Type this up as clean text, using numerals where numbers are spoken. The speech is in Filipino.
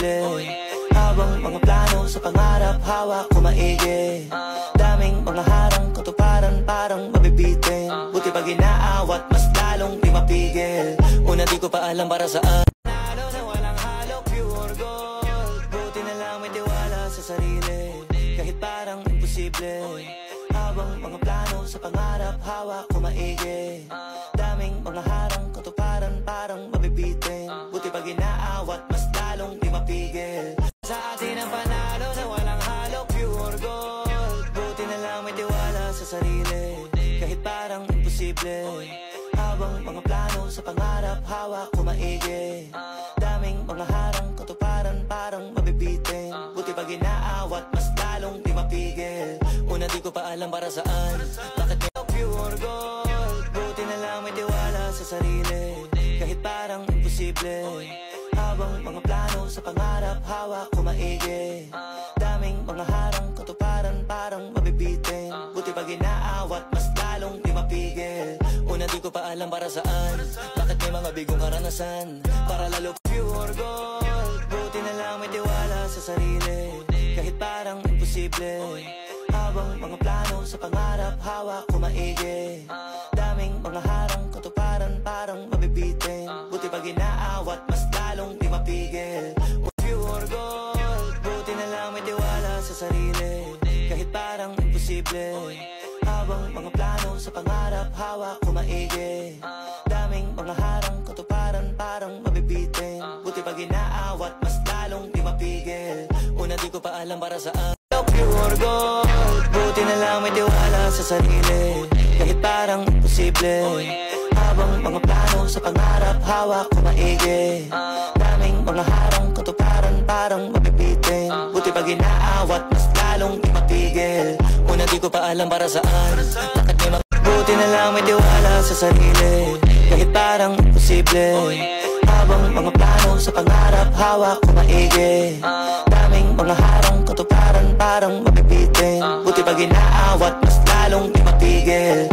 imposible. Habang mga plano sa pangarap, hawak ko maigi. Daming mga harang, katuparan parang mabibitin. Buti pag inaawat, mas lalong di mapigil. Una di ko pa alam para saan. Nalo na walang halo, pure gold. Buti na lang may tiwala sa sarili, kahit parang imposible. Habang mga plano sa pangarap, hawak ko maigi. Daming mga harang, katuparan parang mabibitin. Buti pag inaawat, mas lalong di mapigil. Sa atin ang panalo na walang halo, pure gold. Buti na lang may tiwala sa sarili, kahit parang imposible. Habang mga plano sa pangarap, hawak ko maigi. Daming mga harang, katuparan parang mabibitin. Buti pag inaawat, mas lalong di mapigil. Una di ko pa alam para saan, bakit may pure gold. Buti na lang may tiwala sa sarili, kahit parang imposible. Habang mga plano sa pangarap, hawak ko maigi. Daming mga harang, katuparan parang mabibitin. Buti pag inaawat, mas lalong di mapigil. Una di ko pa alam para saan, bakit may mga bigong karanasan, para lalo pure gold. Buti na lang may tiwala sa sarili, kahit parang imposible. Habang mga plano sa pangarap, hawak ko maigi. Daming mga harang, katuparan parang mabibitin. Buti pag inaawat, mas lalong di mapigil. Pure gold, buti na lang may tiwala sa sarili, kahit parang imposible. Habang mga plano sa pangarap, hawak ko maigi. Daming mga harang, katuparan parang mabibitin. Buti pag inaawat, mas lalong di mapigil. Una di ko pa alam para saan. Pure gold, buti na lang may tiwala sa sarili, kahit parang imposible. Habang mga plano sa pangarap, hawak ko maigi. Daming mga harang, katuparan parang mabibitin. Buti pag inaawat, mas lalong di mapigil. Una di ko pa alam para saan, bakit may buti na lang may tiwala sa sarili, kahit parang imposible. Habang mga plano sa pangarap, hawak ko maigi. Daming mga harang, katuparan parang mabibitin. Buti pag inaawat, mas lalong di mapigil.